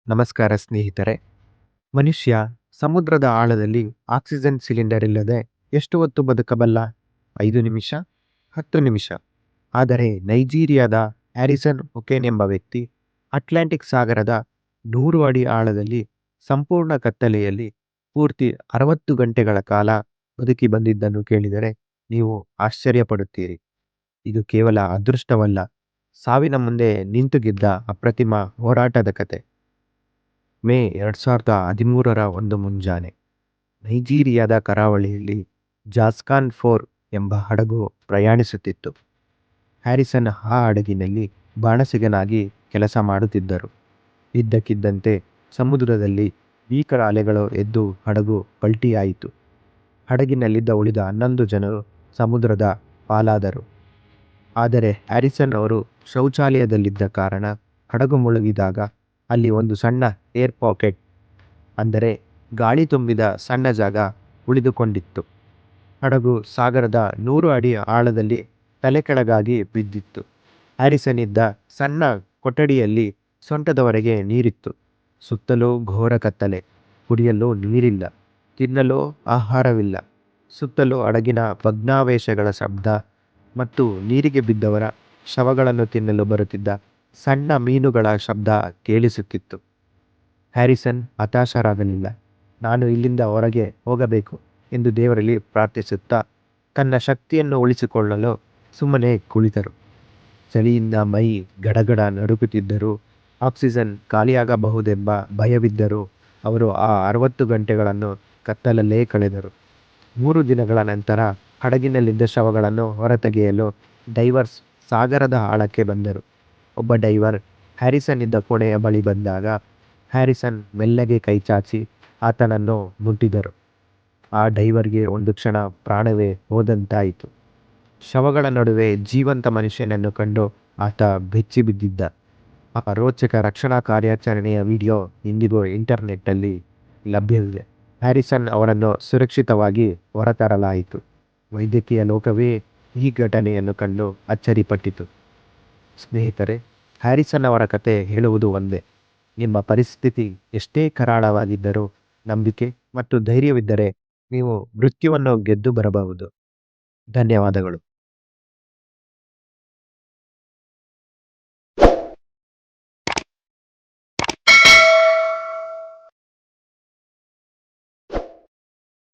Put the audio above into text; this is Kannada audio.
ನಮಸ್ಕಾರ ಸ್ನೇಹಿತರೆ. ಮನುಷ್ಯ ಸಮುದ್ರದ ಆಳದಲ್ಲಿ ಆಕ್ಸಿಜನ್ ಸಿಲಿಂಡರ್ ಇಲ್ಲದೆ ಎಷ್ಟು ಹೊತ್ತು ಬದುಕಬಲ್ಲ? 5 ನಿಮಿಷ, 10 ನಿಮಿಷ. ಆದರೆ ನೈಜೀರಿಯಾದ ಹ್ಯಾರಿಸನ್ ಒಕೆನ್ ಎಂಬ ವ್ಯಕ್ತಿ ಅಟ್ಲಾಂಟಿಕ್ ಸಾಗರದ 100 ಅಡಿ ಆಳದಲ್ಲಿ ಸಂಪೂರ್ಣ ಕತ್ತಲೆಯಲ್ಲಿ ಪೂರ್ತಿ 60 ಗಂಟೆಗಳ ಕಾಲ ಬದುಕಿ ಬಂದಿದ್ದನ್ನು ಕೇಳಿದರೆ ನೀವು ಆಶ್ಚರ್ಯಪಡುತ್ತೀರಿ. ಇದು ಕೇವಲ ಅದೃಷ್ಟವಲ್ಲ, ಸಾವಿನ ಮುಂದೆ ನಿಂತು ಗೆದ್ದ ಅಪ್ರತಿಮ ಹೋರಾಟದ ಕತೆ. ಮೇ 2013ರ ಒಂದು ಮುಂಜಾನೆ, ನೈಜೀರಿಯಾದ ಕರಾವಳಿಯಲ್ಲಿ ಜಾಸ್ಕಾನ್ 4 ಎಂಬ ಹಡಗು ಪ್ರಯಾಣಿಸುತ್ತಿತ್ತು. ಹ್ಯಾರಿಸನ್ ಆ ಹಡಗಿನಲ್ಲಿ ಬಾಣಸಿಗನಾಗಿ ಕೆಲಸ ಮಾಡುತ್ತಿದ್ದರು. ಇದ್ದಕ್ಕಿದ್ದಂತೆ ಸಮುದ್ರದಲ್ಲಿ ಭೀಕರ ಅಲೆಗಳು ಎದ್ದು ಹಡಗು ಪಲ್ಟಿಯಾಯಿತು. ಹಡಗಿನಲ್ಲಿದ್ದ ಉಳಿದ 11 ಜನರು ಸಮುದ್ರದ ಪಾಲಾದರು. ಆದರೆ ಹ್ಯಾರಿಸನ್ ಅವರು ಶೌಚಾಲಯದಲ್ಲಿದ್ದ ಕಾರಣ ಹಡಗು ಮುಳುಗಿದಾಗ ಅಲ್ಲಿ ಒಂದು ಸಣ್ಣ ಏರ್ ಪಾಕೆಟ್, ಅಂದರೆ ಗಾಳಿ ತುಂಬಿದ ಸಣ್ಣ ಜಾಗ ಉಳಿದುಕೊಂಡಿತ್ತು. ಹಡಗು ಸಾಗರದ 100 ಅಡಿ ಆಳದಲ್ಲಿ ತಲೆಕೆಳಗಾಗಿ ಬಿದ್ದಿತ್ತು. ಹ್ಯಾರಿಸನ್ ಇದ್ದ ಸಣ್ಣ ಕೊಠಡಿಯಲ್ಲಿ ಸೊಂಟದವರೆಗೆ ನೀರಿತ್ತು. ಸುತ್ತಲೂ ಘೋರ ಕತ್ತಲೆ. ಕುಡಿಯಲು ನೀರಿಲ್ಲ, ತಿನ್ನಲು ಆಹಾರವಿಲ್ಲ. ಸುತ್ತಲೂ ಹಡಗಿನ ಭಗ್ನಾವಶೇಷಗಳ ಶಬ್ದ ಮತ್ತು ನೀರಿಗೆ ಬಿದ್ದವರ ಶವಗಳನ್ನು ತಿನ್ನಲು ಬರುತ್ತಿದ್ದ ಸಣ್ಣ ಮೀನುಗಳ ಶಬ್ದ ಕೇಳಿಸುತ್ತಿತ್ತು. ಹ್ಯಾರಿಸನ್ ಹತಾಶರಾಗಲಿಲ್ಲ. ನಾನು ಇಲ್ಲಿಂದ ಹೊರಗೆ ಹೋಗಬೇಕು ಎಂದು ದೇವರಲ್ಲಿ ಪ್ರಾರ್ಥಿಸುತ್ತಾ ತನ್ನ ಶಕ್ತಿಯನ್ನು ಉಳಿಸಿಕೊಳ್ಳಲು ಸುಮ್ಮನೆ ಕುಳಿತರು. ಚಳಿಯಿಂದ ಮೈ ಗಡಗಡ ನಡುಗುತ್ತಿದ್ದರೂ, ಆಕ್ಸಿಜನ್ ಖಾಲಿಯಾಗಬಹುದೆಂಬ ಭಯವಿದ್ದರೂ ಅವರು ಆ 60 ಗಂಟೆಗಳನ್ನು ಕತ್ತಲಲ್ಲೇ ಕಳೆದರು. 3 ದಿನಗಳ ನಂತರ ಹಡಗಿನಲ್ಲಿದ್ದ ಶವಗಳನ್ನು ಹೊರತೆಗೆಯಲು ಡೈವರ್ಸ್ ಸಾಗರದ ಆಳಕ್ಕೆ ಬಂದರು. ಒಬ್ಬ ಡೈವರ್ ಹ್ಯಾರಿಸನ್ ಇದ್ದ ಕೋಣೆಯ ಬಳಿ ಬಂದಾಗ ಹ್ಯಾರಿಸನ್ ಮೆಲ್ಲಗೆ ಕೈಚಾಚಿ ಆತನನ್ನು ಮುಟ್ಟಿದರು. ಆ ಡೈವರ್ಗೆ ಒಂದು ಕ್ಷಣ ಪ್ರಾಣವೇ ಹೋದಂತಾಯಿತು. ಶವಗಳ ನಡುವೆ ಜೀವಂತ ಮನುಷ್ಯನನ್ನು ಕಂಡು ಆತ ಬೆಚ್ಚಿ ಬಿದ್ದಿದ್ದ. ಆ ರೋಚಕ ರಕ್ಷಣಾ ಕಾರ್ಯಾಚರಣೆಯ ವಿಡಿಯೋ ಇಂದಿಗೂ ಇಂಟರ್ನೆಟ್ನಲ್ಲಿ ಲಭ್ಯವಿದೆ. ಹ್ಯಾರಿಸನ್ ಅವರನ್ನು ಸುರಕ್ಷಿತವಾಗಿ ಹೊರತರಲಾಯಿತು. ವೈದ್ಯಕೀಯ ಲೋಕವೇ ಈ ಘಟನೆಯನ್ನು ಕಂಡು ಅಚ್ಚರಿಪಟ್ಟಿತು. ಸ್ನೇಹಿತರೆ, ಹ್ಯಾರಿಸನ್ ಅವರ ಕತೆ ಹೇಳುವುದು ಒಂದೇ. ನಿಮ್ಮ ಪರಿಸ್ಥಿತಿ ಎಷ್ಟೇ ಕರಾಳವಾಗಿದ್ದರೂ ನಂಬಿಕೆ ಮತ್ತು ಧೈರ್ಯವಿದ್ದರೆ ನೀವು ಮೃತ್ಯುವನ್ನು ಗೆದ್ದು ಬರಬಹುದು. ಧನ್ಯವಾದಗಳು.